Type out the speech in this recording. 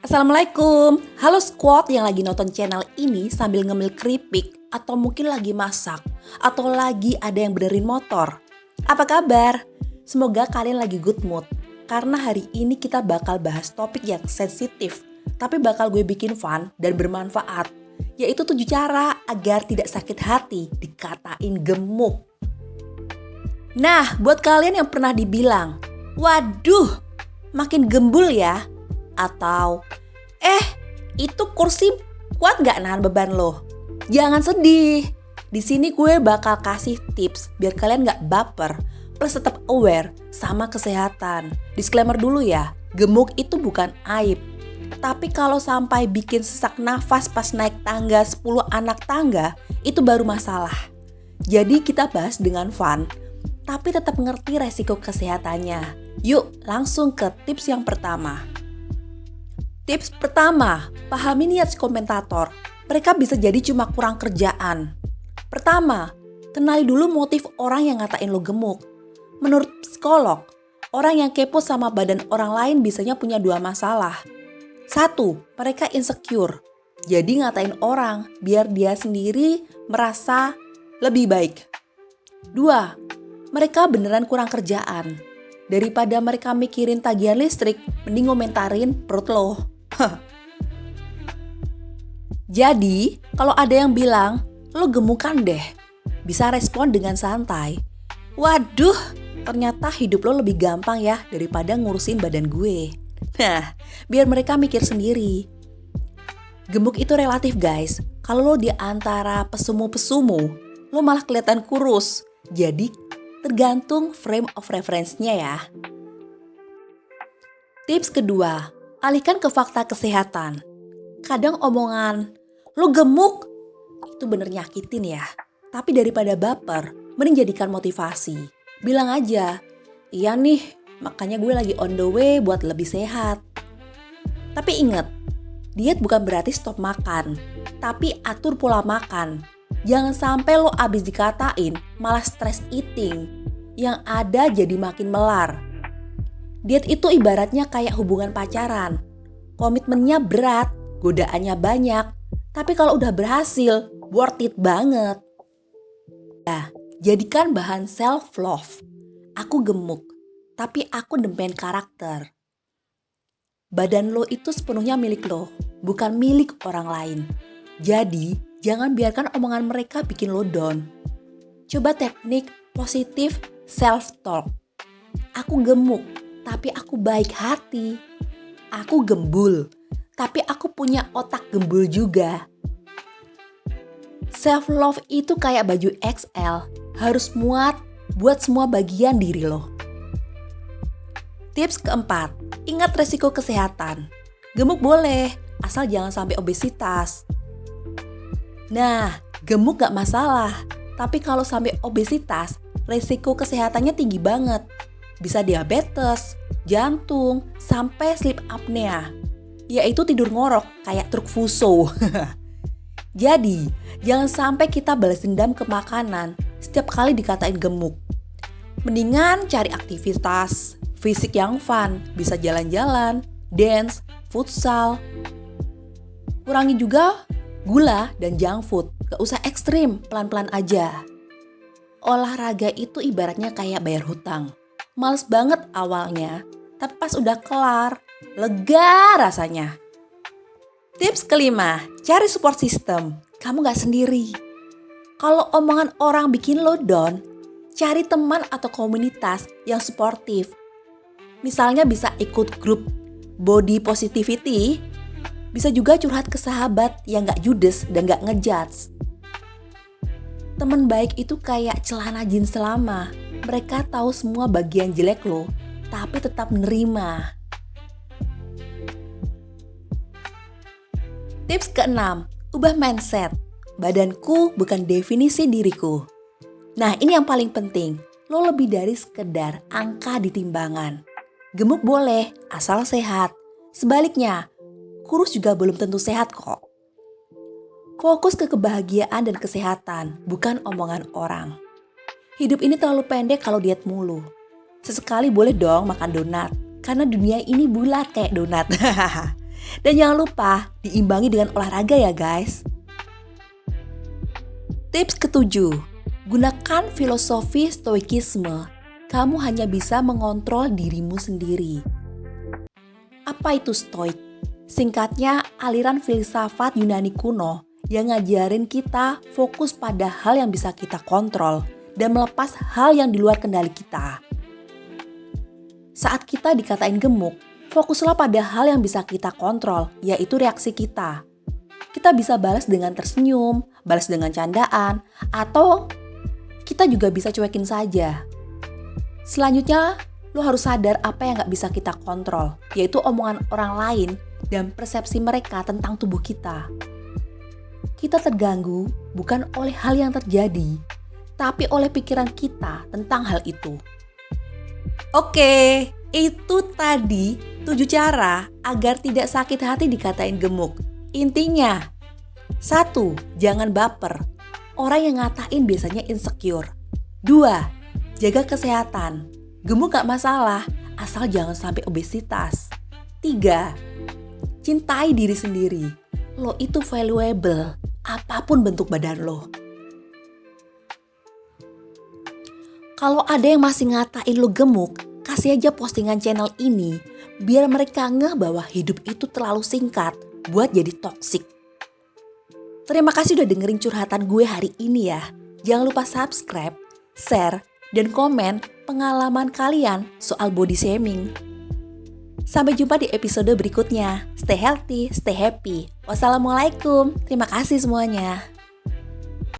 Assalamualaikum, halo squad yang lagi nonton channel ini sambil ngemil keripik atau mungkin lagi masak atau lagi ada yang benerin motor. Apa kabar? Semoga kalian lagi good mood karena hari ini kita bakal bahas topik yang sensitif tapi bakal gue bikin fun dan bermanfaat, yaitu 7 cara agar tidak sakit hati dikatain gemuk. Nah, buat kalian yang pernah dibilang, waduh, makin gembul ya, atau itu kursi kuat gak nahan beban lo? Jangan sedih. Di sini gue bakal kasih tips biar kalian gak baper plus tetap aware sama kesehatan. Disclaimer dulu ya, gemuk itu bukan aib. Tapi kalau sampai bikin sesak nafas pas naik tangga 10 anak tangga, itu baru masalah. Jadi kita bahas dengan fun, tapi tetap ngerti resiko kesehatannya. Yuk langsung ke tips yang pertama. Tips pertama, pahami niat si komentator. Mereka bisa jadi cuma kurang kerjaan. Pertama, kenali dulu motif orang yang ngatain lo gemuk. Menurut psikolog, orang yang kepo sama badan orang lain biasanya punya 2 masalah. 1, mereka insecure. Jadi ngatain orang biar dia sendiri merasa lebih baik. 2, mereka beneran kurang kerjaan. Daripada mereka mikirin tagihan listrik, mending ngomentarin perut lo. Jadi, kalau ada yang bilang, lo gemukan deh, bisa respon dengan santai. Waduh, ternyata hidup lo lebih gampang ya daripada ngurusin badan gue. Nah, biar mereka mikir sendiri. Gemuk itu relatif guys. Kalau lo di antara pesumu-pesumu, lo malah kelihatan kurus. Jadi, tergantung frame of reference-nya ya. Tips kedua, alihkan ke fakta kesehatan. Kadang omongan, lo gemuk, itu bener nyakitin ya. Tapi daripada baper, mending jadikan motivasi. Bilang aja, iya nih, makanya gue lagi on the way buat lebih sehat. Tapi ingat, diet bukan berarti stop makan, tapi atur pola makan. Jangan sampai lo abis dikatain, malah stress eating. Yang ada jadi makin melar. Diet itu ibaratnya kayak hubungan pacaran. Komitmennya berat, godaannya banyak, tapi kalau udah berhasil, worth it banget. Nah, jadikan bahan self-love. Aku gemuk, tapi aku demen karakter. Badan lo itu sepenuhnya milik lo, bukan milik orang lain. Jadi, jangan biarkan omongan mereka bikin lo down. Coba teknik positif self-talk. Aku gemuk, tapi aku baik hati. Aku gembul, tapi aku punya otak gembul juga. Self-love itu kayak baju XL, harus muat buat semua bagian diri lo. Tips keempat, ingat resiko kesehatan. Gemuk boleh, asal jangan sampai obesitas. Nah, gemuk gak masalah, tapi kalau sampai obesitas, resiko kesehatannya tinggi banget. Bisa diabetes, jantung, sampai sleep apnea. Yaitu tidur ngorok kayak truk fuso. Jadi, jangan sampai kita balas dendam ke makanan setiap kali dikatain gemuk. Mendingan cari aktivitas fisik yang fun, bisa jalan-jalan, dance, futsal. Kurangi juga gula dan junk food, gak usah ekstrim, pelan-pelan aja. Olahraga itu ibaratnya kayak bayar hutang. Males banget awalnya, tapi pas udah kelar, lega rasanya. Tips kelima, cari support system. Kamu gak sendiri. Kalau omongan orang bikin lo down, cari teman atau komunitas yang suportif. Misalnya bisa ikut grup body positivity, bisa juga curhat ke sahabat yang gak judes dan gak ngejudge. Teman baik itu kayak celana jeans lama. Mereka tahu semua bagian jelek lo, tapi tetap menerima. Tips keenam, ubah mindset. Badanku bukan definisi diriku. Nah, ini yang paling penting. Lo lebih dari sekedar angka di timbangan. Gemuk boleh, asal sehat. Sebaliknya, kurus juga belum tentu sehat kok. Fokus ke kebahagiaan dan kesehatan, bukan omongan orang. Hidup ini terlalu pendek kalau diet mulu. Sesekali boleh dong makan donat, karena dunia ini bulat kayak donat. Dan jangan lupa diimbangi dengan olahraga ya guys. Tips ketujuh, gunakan filosofi stoikisme. Kamu hanya bisa mengontrol dirimu sendiri. Apa itu stoik? Singkatnya, aliran filsafat Yunani kuno yang ngajarin kita fokus pada hal yang bisa kita kontrol dan melepas hal yang di luar kendali kita. Saat kita dikatain gemuk, fokuslah pada hal yang bisa kita kontrol, yaitu reaksi kita. Kita bisa balas dengan tersenyum, balas dengan candaan, atau kita juga bisa cuekin saja. Selanjutnya, lo harus sadar apa yang gak bisa kita kontrol, yaitu omongan orang lain dan persepsi mereka tentang tubuh kita. Kita terganggu bukan oleh hal yang terjadi, tapi oleh pikiran kita tentang hal itu. Oke, itu tadi 7 cara agar tidak sakit hati dikatain gemuk. Intinya, 1. Jangan baper. Orang yang ngatain biasanya insecure. 2. Jaga kesehatan. Gemuk gak masalah, asal jangan sampai obesitas. 3. Cintai diri sendiri. Lo itu valuable, apapun bentuk badan lo. Kalau ada yang masih ngatain lo gemuk, kasih aja postingan channel ini biar mereka ngeh bahwa hidup itu terlalu singkat buat jadi toksik. Terima kasih udah dengerin curhatan gue hari ini ya. Jangan lupa subscribe, share, dan komen pengalaman kalian soal body shaming. Sampai jumpa di episode berikutnya. Stay healthy, stay happy. Wassalamualaikum. Terima kasih semuanya.